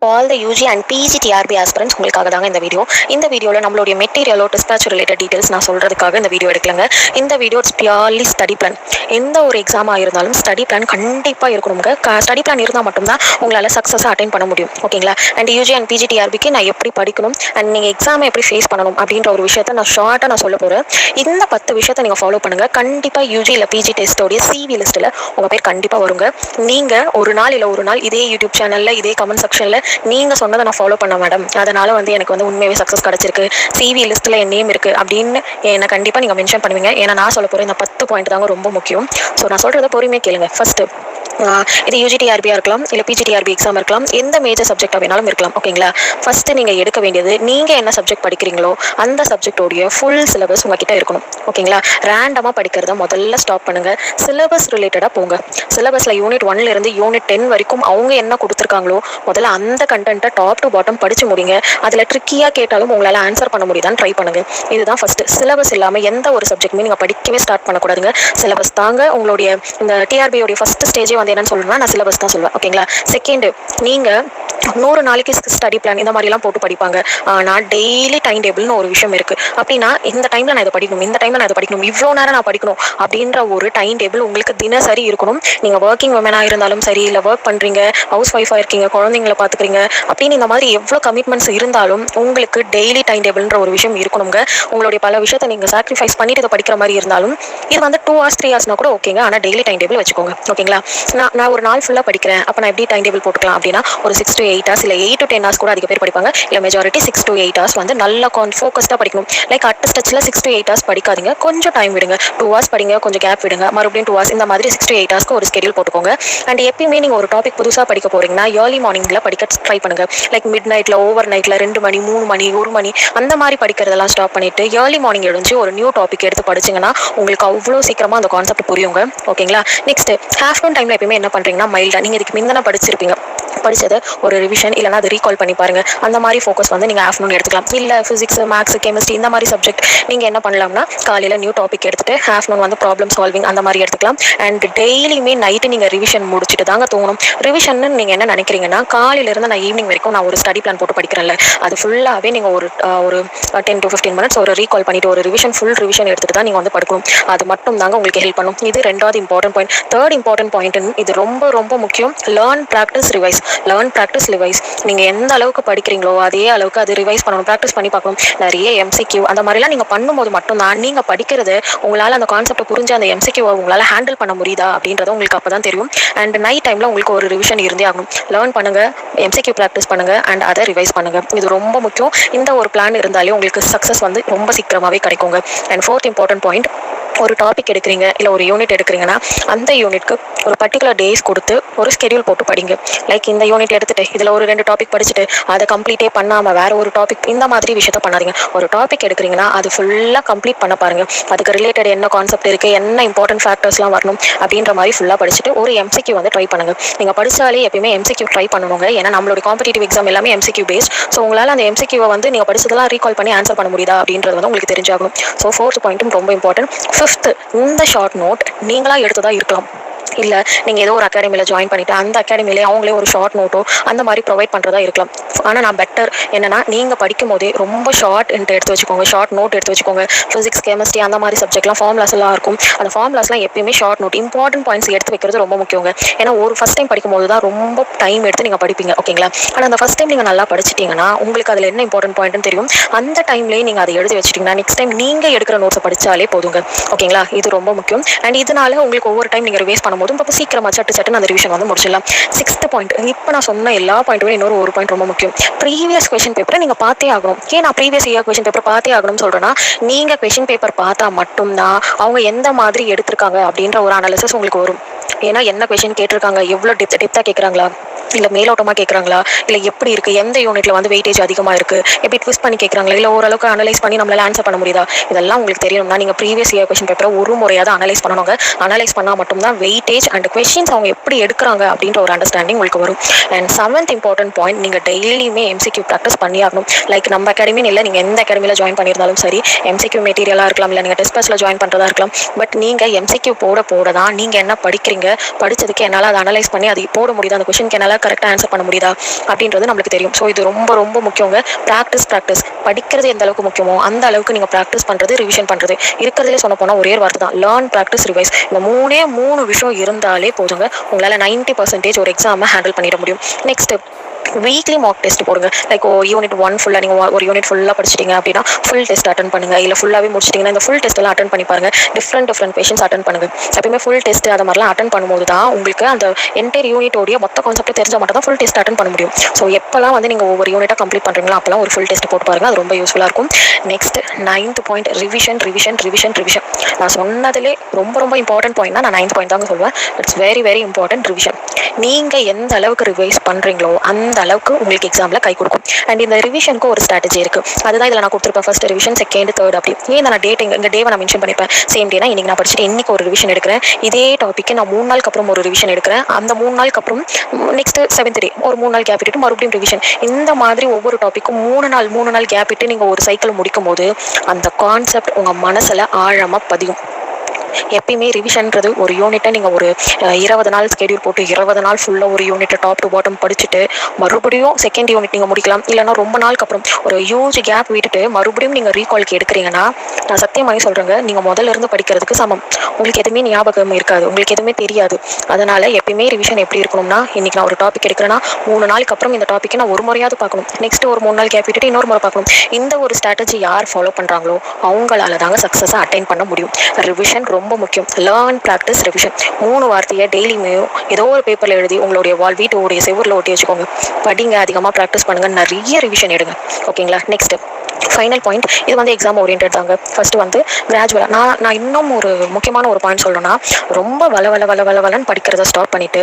All the UG and PG TRB aspirants உங்களுக்காக தாங்க இந்த வீடியோ. இந்த வீடியோவில் நம்மளுடைய மெட்டீரியலோ டிஸ்பேச் ரிலேட்டட் டீட்டெயில்ஸ் நான் சொல்கிறதுக்காக இந்த வீடியோ எடுக்கலங்க. இந்த வீடியோ பியூர்லி ஸ்டடி பிளான். எந்த ஒரு எக்ஸாமாக இருந்தாலும் ஸ்டடி பிளான் கண்டிப்பாக இருக்கணுங்க. ஸ்டடி பிளான் இருந்தால் மட்டும்தான் உங்களால் சக்ஸஸாக அட்டைன் பண்ண முடியும். ஓகேங்களா? அண்ட் யூஜி அண்ட் பிஜி டிஆர்பிக்கு நான் எப்படி படிக்கணும் அண்ட் நீங்கள் எக்ஸாமை எப்படி ஃபேஸ் பண்ணணும் அப்படின்ற ஒரு விஷயத்தை நான் ஷார்ட்டாக நான் சொல்ல போகிறேன். இந்த 10 விஷயத்தை நீங்கள் ஃபாலோ பண்ணுங்கள். கண்டிப்பாக யூஜி இல்லை பிஜி டெஸ்ட்டோடைய சிவி லிஸ்ட்டில் உங்கள் பேர் கண்டிப்பாக வருங்க. நீங்கள் ஒரு நாள் இல்லை ஒரு நாள் இதே யூடியூப் சேனலில் இதே கமெண்ட் செக்ஷனில் நீங்கள் சொன்னதை நான் ஃபாலோ பண்ண மேடம், அதனால் எனக்கு உண்மையாகவே சக்ஸஸ் கிடச்சிருக்கு, சிவி லிஸ்ட்டில் என் நேம் இருக்குது அப்படின்னு என்னை கண்டிப்பாக நீங்கள் மென்ஷன் பண்ணுவீங்க. ஏன்னா நான் சொல்ல போகிறேன் இந்த 10 பாயிண்ட் தாங்க ரொம்ப முக்கியம். ஸோ நான் சொல்கிறத பொறுமையாக கேளுங்க. ஃபஸ்ட்டு, இது யூஜிடிஆர்பியாக இருக்கலாம் இல்லை பிஜிடிஆர்பி எக்ஸாம் இருக்கலாம், எந்த மேஜர் சப்ஜெக்டாக வேணாலும் இருக்கலாம். ஓகேங்களா? ஃபஸ்ட்டு நீங்கள் எடுக்க வேண்டியது, நீங்கள் என்ன சப்ஜெக்ட் படிக்கிறீங்களோ அந்த சப்ஜெக்டோடைய ஃபுல் சிலபஸ் உங்ககிட்ட இருக்கணும். ஓகேங்களா? ரேண்டமாக படிக்கிறத முதல்ல ஸ்டாப் பண்ணுங்கள். சிலபஸ் ரிலேட்டடாக போங்க. சிலபஸில் யூனிட் 1லேருந்து யூனிட் 10 வரைக்கும் அவங்க என்ன கொடுத்துருக்காங்களோ முதல்ல அந்த கண்டென்ட்டை டாப் டு பாட்டம் படித்து முடிங்க. அதில் ட்ரிக்கியாக கேட்டாலும் உங்களால் ஆன்சர் பண்ண முடியுதான்னு ட்ரை பண்ணுங்கள். இதுதான் ஃபஸ்ட்டு. சிலபஸ் இல்லாமல் எந்த ஒரு சப்ஜெக்ட்டுமே நீங்கள் படிக்கவே ஸ்டார்ட் பண்ணக்கூடாதுங்க. சிலபஸ் தாங்க உங்களுடைய இந்த டிஆர்பியோடைய ஃபஸ்ட்டு ஸ்டேஜே நான் சொல்லணும்னா நான் சிலபஸ் தான் சொல்லுவேன். ஓகேங்களா? செகண்ட், நீங்கள் 100 நாளைக்கு ஸ்டடி பிளான் இந்த மாதிரிலாம் போட்டு படிப்பாங்க. ஆனால் டெய்லி டைம் டேபிள்னு ஒரு விஷயம் இருக்குது. அப்படின்னா இந்த டைமில் நான் இதை படிக்கணும், இந்த டைமில் நான் இதை படிக்கணும், இவ்வளோ நேரம் நான் படிக்கணும் அப்படின்ற ஒரு டைம் டேபிள் உங்களுக்கு தினசரி இருக்கணும். நீங்கள் ஒர்க்கிங் உமனாக இருந்தாலும் சரி, இல்லை ஒர்க் பண்ணுறீங்க, ஹவுஸ் ஒய்ஃபாக இருக்கீங்க, குழந்தைங்களை பார்த்துக்கிறீங்க அப்படின்னு இந்த மாதிரி எவ்வளோ கமிட்மெண்ட்ஸ் இருந்தாலும் உங்களுக்கு டெய்லி டைம் டேபிள்ன்ற ஒரு விஷயம் இருக்கணுங்க. உங்களுடைய பல விஷயத்தை நீங்கள் சாக்ரிஃபைஸ் பண்ணிட்டு இதை படிக்கிற மாதிரி இருந்தாலும் இது 2 hours 3 hours கூட ஓகேங்க. ஆனால் டெய்லி டைம் டேபிள் வச்சுக்கோங்க. ஓகேங்களா? நான் ஒரு நாள் ஃபுல்லாக படிக்கிறேன், அப்போ நான் எப்படி டைம் டேபிள் போட்டுக்கலாம் அப்படின்னா ஒரு 6 to 8 hours இல்லை 8 to 10 hours கூட அதிக பேர் படிப்பாங்க. இல்லை மெஜாரிட்டி 6 to 8 hours நல்லா ஃபோக்கஸ்டாக படிக்கணும். லைக் அட் ஸ்டச்சில் 6 to 8 hours படிக்காதீங்க. கொஞ்சம் டைம் விடுங்க. 2 hours படிங்க, கொஞ்சம் கேப் விடுங்க, மறுபடியும் 2 hours, இந்த மாதிரி 6 to 8 hours ஒரு ஸ்கெடியூல் போட்டுக்கோங்க. அண்ட் எப்பயுமே நீங்கள் ஒரு டாபிக் புதுசாக படிக்க போகிறீங்கன்னா ஏர்லி மார்னிங்கில் படிக்க ட்ரை பண்ணுங்க. லைக் மிட் நைட்டில், ஓவர் நைட்டில் 2 மணி 3 மணி 1 மணி அந்த மாதிரி படிக்கிறதெல்லாம் ஸ்டாப் பண்ணிட்டு ஏர்லி மார்னிங் எழுந்து ஒரு நியூ டாபிக் எடுத்து படிச்சிங்கன்னா உங்களுக்கு அவ்வளோ சீக்கிரமாக அந்த கான்செப்ட் புரியுங்க. ஓகேங்களா? நெக்ஸ்ட், ஆஃப்டர்நூன் டைமில் எப்பயுமே என்ன பண்ணுறீங்கன்னா மைல்டாக நீங்கள் இதுக்கு முன்னே படிச்சிருப்பீங்க, படித்தது ஒரு ரிவிஷன் இல்லைனா அது ரீகால் பண்ணி பாருங்கள். அந்த மாதிரி ஃபோக்கஸ் நீங்கள் ஆஃப்டர்நூன் எடுத்துக்கலாம். இல்லை ஃபிசிக்ஸ், மேக்ஸ், கெமிஸ்ட்ரி இந்த மாதிரி சப்ஜெக்ட் நீங்கள் என்ன பண்ணலாம்னா காலையில் நியூ டாபிக் எடுத்துகிட்டு ஆஃப்டர்நூன் ப்ராப்ளம் சால்விங் அந்த மாதிரி எடுத்துக்கலாம். அண்ட் டெய்லியுமே நைட்டு நீங்கள் ரிவிஷன் முடிச்சுட்டு தாங்க தூங்கணும். ரிவிஷன் நீங்கள் என்ன நினைக்கிறீங்கன்னா காலையிலேருந்து நான் ஈவினிங் வரைக்கும் நான் ஒரு ஸ்டடி பிளான் போட்டு படிக்கிறேன்ல, அது ஃபுல்லாகவே நீங்கள் ஒரு 10 to 15 minutes ஒரு ரீகால் பண்ணிவிட்டு ஒரு ரிவிஷன் ஃபுல் ரிவிஷன் எடுத்துகிட்டு தான் நீங்கள் படுக்கணும். அது மட்டும் தாங்க உங்களுக்கு ஹெல்ப் பண்ணும். இது 2வது important point. 3rd important point, இது ரொம்ப ரொம்ப முக்கியம். Learn, practice, revise. Learn, practice, revise. நீங்கள் எந்த அளவுக்கு படிக்கிறீங்களோ அதே அளவுக்கு அது ரிவைஸ் பண்ணணும், ப்ராக்டிஸ் பண்ணி பார்க்கணும். நிறைய எம்சிக்யூ அந்த மாதிரிலாம் நீங்கள் பண்ணும்போது மட்டும்தான் நீங்கள் படிக்கிறது உங்களால் அந்த கான்செப்ட் புரிஞ்சு அந்த எம்சிக்யூவை உங்களால் ஹேண்டில் பண்ண முடியுதா அப்படின்றது உங்களுக்கு அப்போ தான் தெரியும். அண்ட் நைட் டைமில் உங்களுக்கு ஒரு ரிவிஷன் இருந்தே ஆகணும். லேர்ன் பண்ணுங்கள், எம்சிக்யூ ப்ராக்டிஸ் பண்ணுங்கள், அண்ட் அதை ரிவைஸ் பண்ணுங்கள். இது ரொம்ப முக்கியம். இந்த ஒரு பிளான் இருந்தாலே உங்களுக்கு சக்ஸஸ் ரொம்ப சீக்கிரமாகவே கிடைக்குங்க. அண்ட் 4th இம்பார்ட்டன்ட் பாயிண்ட், ஒரு டாபிக் எடுக்கிறீங்க இல்லை ஒரு யூனிட் எடுக்கிறீங்கன்னா அந்த யூனிட்க்கு ஒரு பர்டிகுலர் டேஸ் கொடுத்து ஒரு ஸ்கெடியூல் போட்டு படிங்க. லைக் இந்த யூனிட் எடுத்துகிட்டு இதில் ஒரு 2 டாபிக் படிச்சுட்டு அதை கம்ப்ளீட்டே பண்ணாமல் வேறு ஒரு டாபிக் இந்த மாதிரி விஷயத்த பண்ணாதீங்க. ஒரு டாபிக் எடுக்கிறீங்கன்னா அது ஃபுல்லாக கம்ப்ளீட் பண்ண பாருங்கள். அதுக்கு ரிலேட்டட் என்ன கான்செப்ட் இருக்குது, என்ன இம்பார்ட்டன்ட் ஃபேக்டர்ஸ்லாம் வரணும் அப்படின்ற மாதிரி ஃபுல்லாக படிச்சுட்டு ஒரு எம்சிக்யூ ட்ரை பண்ணுங்கள். நீங்கள் படித்தாலே எப்பயுமே எம்சிக்யூ ட்ரை பண்ணணுங்க. ஏன்னா நம்மளோட காம்படிட்டிவ் எக்ஸாம் எல்லாமே எம்சிக்யூ பேஸ்ட். ஸோ உங்களால் அந்த எம்சிக்யூவை நீங்கள் படிச்சதெல்லாம் ரீகால் பண்ணி ஆன்சர் பண்ண முடியுதா அப்படின்றது உங்களுக்கு தெரிஞ்சாகணும். ஸோ 4th பாயிண்ட்டும் ரொம்ப இம்பார்ட்டன்ட். 5th, இந்த ஷார்ட் நோட் நீங்களாக எடுத்ததாக இருக்கலாம். இல்லை நீங்கள் ஏதோ ஒரு அகாடமியில் ஜாயின் பண்ணிவிட்டு அந்த அகாடமியிலே அவங்களே ஒரு ஷார்ட் நோட்டோ அந்த மாதிரி ப்ரொவைட் பண்ணுறதா இருக்கலாம். ஆனால் நான் பெட்டர் என்னென்னா நீங்கள் படிக்கும் போதே ரொம்ப ஷார்ட் எடுத்து வச்சுக்கோங்க, ஷார்ட் நோட் எடுத்து வச்சுக்கோங்க. ஃபிசிக்ஸ், கெமிஸ்ட்ரி அந்த மாதிரி சப்ஜெக்ட்லாம் ஃபார்முலாஸ்லாம் இருக்கும். அந்த ஃபார்முலாஸ்லாம் எப்பயுமே ஷார்ட் நோட், இம்பார்ட்டன்ட் பாயிண்ட்ஸ் எடுத்து வைக்கிறது ரொம்ப முக்கியங்க. ஏன்னா ஒரு ஃபஸ்ட் டைம் படிக்கும்போது தான் ரொம்ப டைம் எடுத்து நீங்கள் படிப்பீங்க. ஓகேங்களா? ஆனால் அந்த ஃபஸ்ட் டைம் நீங்கள் நல்லா படிச்சிட்டிங்கன்னா உங்களுக்கு அதில் என்ன இம்பார்ட்டன்ட் பாயிண்ட்னு தெரியும். அந்த டைம்லேயே நீங்கள் அதை எழுதி வச்சிட்டிங்கன்னா நெக்ஸ்ட் டைம் நீங்கள் எடுக்கிற நோட்ஸை படித்தாலே போதுங்க. ஓகேங்களா? இது ரொம்ப முக்கியம். அண்ட் இதனால உங்களுக்கு ஒவ்வொரு டைம் நீங்கள் ரிவைஸ் பண்ணும்போது இப்போ சீக்கிரமாக சட்டு அந்த ரிவிஷன் முடிச்சிடலாம். 6th பாயிண்ட், இப்போ நான் சொன்ன எல்லா பாயிண்ட்டுமே இன்னொரு ஒரு பாயிண்ட் ரொம்ப முக்கியம். ப்ரீவியஸ் கொஸ்டின் பேப்பரை நீங்கள் பார்த்தே ஆகணும். ஏன் நான் ப்ரீவியஸ் இயர் கொஸ்டின் பேப்பர் பார்த்தே ஆகணும்னு சொல்கிறேன்னா, நீங்கள் கொஸ்டின் பேப்பர் பார்த்தா மட்டும்தான் அவங்க எந்த மாதிரி எடுத்திருக்காங்க அப்படின்ற ஒரு அனாலிசிஸ் உங்களுக்கு வரும். ஏன்னா என்ன கொஸ்டின் கேட்டிருக்காங்க, எவ்வளோ டெப்த்தாக கேட்குறாங்களா, இல்லை மேலோட்டமாக கேட்குறாங்களா, இல்லை எப்படி இருக்குது, எந்த யூனிட்டில் வெயிட்டேஜ் அதிகமாக இருக்குது, எப்படி ட்விஸ்ட் பண்ணி கேட்குறாங்களா, இல்லை ஓரளவுக்கு அனலைஸ் பண்ணி நம்மளால் ஆன்சர் பண்ண முடியுதா, இதெல்லாம் உங்களுக்கு தெரியணும்னா நீங்கள் ப்ரீவியஸ் இயர் கொஸ்டின் பேப்பரை ஒரு முறையாக தான் அனலைஸ் பண்ணணுங்க. அனலைஸ் பண்ணால் மட்டும்தான் வெயிட்டேஜ் அண்ட் கொஸ்டின்ஸ் அவங்க எப்படி எடுக்கிறாங்க அப்படின்ற ஒரு அண்டர்ஸ்டாண்டிங் உங்களுக்கு வரும். அண்ட் 7th இம்பார்ட்டன்ட் பாயிண்ட், நீங்கள் டெய்லியுமே எம்சிக்யூ ப்ராக்டிஸ் பண்ணி ஆகணும். லைக் நம்ம அகாடமின்னு இல்லை, நீங்கள் எந்த அகாடமியில் ஜாயின் பண்ணியிருந்தாலும் சரி, எம்சிக்யூ மெட்டீரியலாக இருக்கலாம், இல்லை நீங்கள் டெஸ்ட் பேட்சில் ஜாயின் பண்ணுறதா இருக்கலாம். பட் நீங்கள் எம்சிக்யூ போட தான் நீங்கள் என்ன படிக்கிறீங்க படிக்கிறீங்க, படித்ததுக்கு என்னால் அதை அனலைஸ் பண்ணி அது போட முடியுது, அந்த கொஷனுக்கு என்னால் கரெக்டாக ஆன்சர் பண்ண முடியுதா அப்படின்றது நம்மளுக்கு தெரியும். ஸோ இது ரொம்ப ரொம்ப முக்கியங்க. ப்ராக்டிஸ் படிக்கிறது எந்த அளவுக்கு முக்கியமோ அந்த அளவுக்கு நீங்கள் ப்ராக்டிஸ் பண்ணுறது, ரிவிஷன் பண்ணுறது. இருக்கிறதுலே சொல்ல போனால் ஒரே வார்த்தை தான், லேர்ன், ப்ராக்டிஸ், ரிவைஸ். இந்த மூணு விஷயம் இருந்தாலே போதுங்க, உங்களால் 90% ஒரு எக்ஸாமை ஹேண்டில் பண்ணிட முடியும். நெக்ஸ்ட், வீக்லி மார்க் டெஸ்ட் போடுங்க. லைக் யூனிட் 1 ஃபுல்லாக நீங்கள் ஒரு யூனிட் ஃபுல்லாக படிச்சிட்டிங்க அப்படின்னா ஃபுல் டெஸ்ட் அட்டன் பண்ணுங்கள். இல்லை ஃபுல்லாகவே முடிச்சிட்டிங்கன்னா இந்த ஃபுல் டெஸ்ட்டெல்லாம் அட்டன் பண்ணி பாருங்கள். டிஃப்ரெண்ட் பேஷன்ஸ் அட்டன் பண்ணுங்கள். எப்பயுமே ஃபுல் டெஸ்ட் அது மாதிரிலாம் அட்டன் பண்ணும்போது தான் உங்களுக்கு அந்த என்டையர் யூனிட்டோடைய மொத்த கான்செப்ட் தெரிஞ்சால் மட்டும் தான் ஃபுல் டெஸ்ட் அட்டன் பண்ண முடியும். ஸோ எப்போல்லாம் வந்து நீங்கள் ஒவ்வொரு யூனிட்டாக கம்ப்ளீட் பண்ணுறீங்களோ அப்போல்லாம் ஒரு ஃபுல் டெஸ்ட் போட்டு பாருங்கள். அது ரொம்ப யூஸ்ஃபுல்லாக இருக்கும். Next 9th point, revision. நான் சொன்னதிலே ரொம்ப இம்பார்ட்டன்ட் பாயிண்ட்னா நான் 9th பாயிண்ட் தாங்க சொல்லுவேன். It's very important, revision. நீங்கள் எந்த அளவுக்கு ரிவைஸ் பண்ணுறீங்களோ அந்த அளவுக்கு உங்களுக்கு எக்ஸாமில் கை கொடுக்கும். அண்ட் இந்த ரிவிஷனுக்கு ஒரு ஸ்ட்ராட்டஜி இருக்குது. அதுதான் இதில் நான் கொடுத்துருப்பேன். ஃபர்ஸ்ட் ரிவிஷன், செகண்ட், தேர்ட் அப்படி. ஏன் நான் இந்த டேவை நான் மென்ஷன் பண்ணிப்பேன். சேம் டேனா இன்றைக்கி நான் படிச்சுட்டு இன்றைக்கி ஒரு ரிவிஷன் எடுக்கிறேன். இதே டாப்பிக்கு நான் 3 நாளுக்கு அப்புறம் ஒரு ரிவிஷன் எடுக்கிறேன். அந்த 3 நாளுக்கு அப்புறம் நெக்ஸ்ட் 7th டே ஒரு 3 நாள் கேப் விட்டுட்டு மறுபடியும் ரிவிஷன். இந்த மாதிரி ஒவ்வொரு டாப்பிக்கும் 3 நாள் கேப் விட்டு நீங்கள் ஒரு சைக்கிள் முடிக்கும் போது அந்த கான்செப்ட் உங்கள் மனசில் ஆழமாக பதியும். எப்பயுமே ரிவிஷன்றது ஒரு யூனிட்டை நீங்கள் ஒரு 20 நாள் ஸ்கெடியூல் போட்டு 20 நாள் ஃபுல்லாக ஒரு யூனிட்டை டாப் டு பாட்டம் படிச்சுட்டு மறுபடியும் செகண்ட் யூனிட் நீங்கள் முடிக்கலாம். இல்லைனா ரொம்ப நாளுக்கு அப்புறம் ஒரு ஹியூஜ் கேப் விட்டுட்டு மறுபடியும் நீங்கள் ரீகால்க்கு எடுக்கிறீங்கன்னா நான் சத்தியமாக சொல்கிறேங்க, நீங்கள் முதல்ல இருந்து படிக்கிறதுக்கு சமம். உங்களுக்கு எதுவுமே ஞாபகம் இருக்காது, உங்களுக்கு எதுவுமே தெரியாது. அதனால் எப்பயுமே ரிவிஷன் எப்படி இருக்கணும்னா, இன்றைக்கி நான் ஒரு டாபிக் எடுக்கிறேன்னா 3 நாளுக்கு அப்புறம் இந்த டாப்பிக்கை நான் ஒரு முறையாவது பார்க்கணும். நெக்ஸ்ட் ஒரு 3 நாள் கேப் விட்டுட்டு இன்னொரு முறை பார்க்கணும். இந்த ஒரு ஸ்ட்ராட்டஜி யார் ஃபாலோ பண்ணுறாங்களோ அவங்களால தாங்க சக்ஸஸாக அட்டைன் பண்ண முடியும். ரிவிஷன் ரொம்ப முக்கியம். லேர்ன், ப்ராக்டிஸ், ரிவிஷன் 3 வார்த்தையை டெய்லியுமே ஏதோ ஒரு பேப்பரில் எழுதி உங்களுடைய வீட்டுடைய செவரில் ஒட்டி வச்சுக்கோங்க. படிங்க, அதிகமாக ப்ராக்டிஸ் பண்ணுங்கள், நிறைய ரிவிஷன் எடுங்க. ஓகேங்களா? நெக்ஸ்ட் ஃபைனல் பாயிண்ட், இது வந்து எக்ஸாம் ஓரியன்ட் தாங்க. ஃபர்ஸ்ட் வந்து கிராஜுவலாக நான் இன்னும் ஒரு முக்கியமான ஒரு பாயிண்ட் சொல்லணும்னா, ரொம்ப வளன்னு படிக்கிறத ஸ்டாப் பண்ணிவிட்டு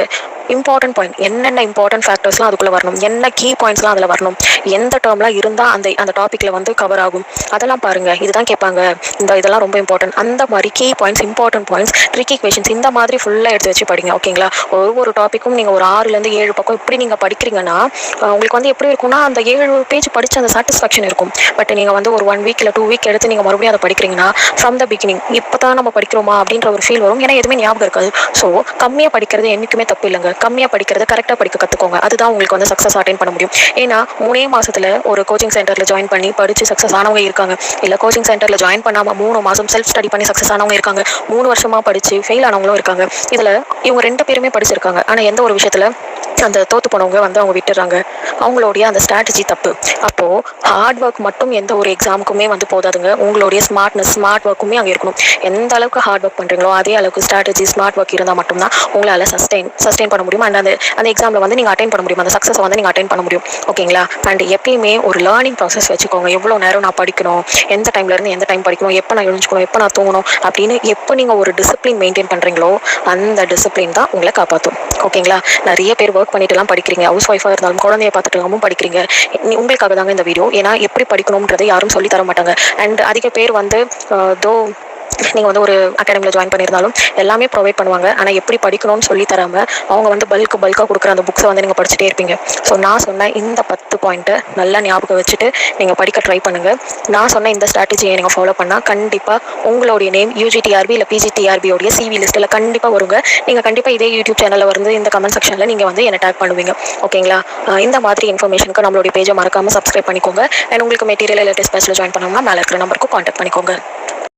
இம்பார்ட்டன்ட் பாயிண்ட், என்னென்ன இம்பார்ட்டன்ட் ஃபேக்டர்ஸ்லாம் அதுக்குள்ளே வரணும், என்ன கீ பாயிண்ட்ஸ்லாம் அதில் வரணும், எந்த டேர்ம்லாம் இருந்தால் அந்த டாப்பிக்கில் வந்து கவர் ஆகும், அதெல்லாம் பாருங்கள். இதுதான் கேட்பாங்க, இதெல்லாம் ரொம்ப இம்பார்ட்டன்ட். அந்த மாதிரி key points, important points, tricky questions இந்த மாதிரி ஃபுல்லாக எடுத்து வச்சு படிங்க. ஓகேங்களா? ஒவ்வொரு டாப்பிக்கும் நீங்கள் ஒரு 6லேருந்து 7 பக்கம் இப்படி நீங்கள் படிக்கிறீங்கன்னா உங்களுக்கு வந்து எப்படி இருக்கும்னா அந்த 7 பேஜ் படித்த அந்த சாட்டிஸ்ஃபேக்ஷன் இருக்கும். பட் நீங்கள் வந்து ஒரு 1 வீக் இல்லை 2 வீக் எடுத்து நீங்கள் மறுபடியும் அதை படிக்கிறீங்கன்னா ஃப்ரம் த பிகினிங் இப்போ தான் நம்ம படிக்கிறோமா அப்படின்ற ஒரு ஃபீல் வரும். ஏன்னா எதுவுமே ஞாபகம் இருக்காது. ஸோ கம்மியாக படிக்கிறது என்றைக்குமே தப்பு இல்லைங்க. கம்மியாக படிக்கிறது கரெக்டாக படிக்க கற்றுக்கோங்க. அதுதான் உங்களுக்கு வந்து சக்ஸஸ் அட்டைன் பண்ண முடியும். ஏன்னா 3 மாதத்தில் ஒரு கோச்சிங் சென்டரில் ஜாயின் பண்ணி படித்து சக்ஸஸ் ஆனவங்க இருக்காங்க. இல்லை கோச்சிங் சென்டரில் ஜாயின் பண்ணாமல் 3 மாதம் செல்ஃப் ஸ்டடி பண்ணி சக்ஸஸ் ஆனவங்க இருக்காங்க. 3 வருஷமாக படித்து ஃபெயில் ஆனவங்களும் இருக்காங்க. இதில் இவங்க 2 பேருமே படிச்சிருக்காங்க. ஆனால் எந்த ஒரு விஷயத்தில் அந்த தோற்று போனவங்க வந்து அவங்க விட்டுறாங்க. அவங்களுடைய அந்த ஸ்ட்ராட்டஜி தப்பு. அப்போது ஹார்ட் ஒர்க் மட்டும் எந்த ஒரு எக்ஸாமுக்குமே வந்து போதாதுங்க. உங்களுடைய ஸ்மார்ட் ஒர்க்குமே அங்கே இருக்கணும். எந்த அளவுக்கு ஹார்ட் ஒர்க் பண்ணுறீங்களோ அதே அளவுக்கு ஸ்ட்ராட்டஜி, ஸ்மார்ட் ஒர்க் இருந்தால் மட்டும்தான் உங்களால் சஸ்டெயின் பண்ண முடியும். அண்ட் அந்த எக்ஸாமில் வந்து நீங்கள் அட்டைன் பண்ண முடியும். அந்த சக்ஸஸை வந்து நீங்கள் அட்டைன் பண்ண முடியும். ஓகேங்களா? அண்ட் எப்பயுமே ஒரு லேர்னிங் ப்ராசஸ் வச்சுக்கோங்க. எவ்வளோ நேரம் நான் படிக்கணும், எந்த டைம்லேருந்து எந்த டைம் படிக்கணும், எப்போ நான் எழுஞ்சிக்கணும், எப்போ நான் தூங்கணும் அப்படின்னு எப்போ நீங்கள் ஒரு டிசிப்ளின் மெயின்டைன் பண்ணுறீங்களோ அந்த டிசிப்ளின் தான் உங்களை காப்பாற்றும். ஓகேங்களா? நிறைய பேர் ஒர்க் பண்ணிட்டுலாம் படிக்கிறீங்க. ஹவுஸ் ஒய்ஃபாக இருந்தாலும் குழந்தைய பார்த்துட்டு படிக்கிறீங்க. உங்களுக்காக தாங்க இந்த வீடியோ. ஏன்னா எப்படி படிக்கணும்ன்றதை யாரும் சொல்லி தர மாட்டாங்க. அண்ட் அதிக பேர் வந்து நீங்கள் வந்து ஒரு அகாடமியில் ஜாயின் பண்ணியிருந்தாலும் எல்லாமே ப்ரொவைட் பண்ணுவாங்க. ஆனால் எப்படி படிக்கணும்னு சொல்லி தராமல் அவங்க வந்து பல்காக கொடுக்குற அந்த புக்ஸை வந்து நீங்கள் படிச்சுட்டே இருப்பீங்க. ஸோ நான் சொன்ன இந்த 10 பாயிண்ட்டை நல்லா ஞாபகம் வச்சுட்டு நீங்கள் படிக்க ட்ரை பண்ணுங்கள். நான் சொன்ன இந்த ஸ்ட்ராட்டஜியை நீங்கள் ஃபாலோ பண்ணால் கண்டிப்பாக உங்களுடைய நேம் UGTRB இல்லை PGTRBயோடைய CV லிஸ்ட்டில் கண்டிப்பாக வருங்க. நீங்கள் கண்டிப்பாக இதே யூடியூப் சேனலில் வந்து இந்த கமெண்ட் செக்ஷனில் நீங்கள் வந்து என்னை டேக் பண்ணுவீங்க. ஓகேங்களா? இந்த மாதிரி இன்ஃபர்மேஷனுக்கு நம்மளுடைய பேஜை மறக்காமல் சப்ஸ்கிரைப் பண்ணிக்கோங்க. அண்ட் உங்களுக்கு மெட்டீரியல் இல்லை டெஸ்ட் பேட்சில் ஜாயின் பண்ணோம்னா மேலே இருக்கிற நம்பருக்கு கான்டாக்ட் பண்ணிக்கோங்க.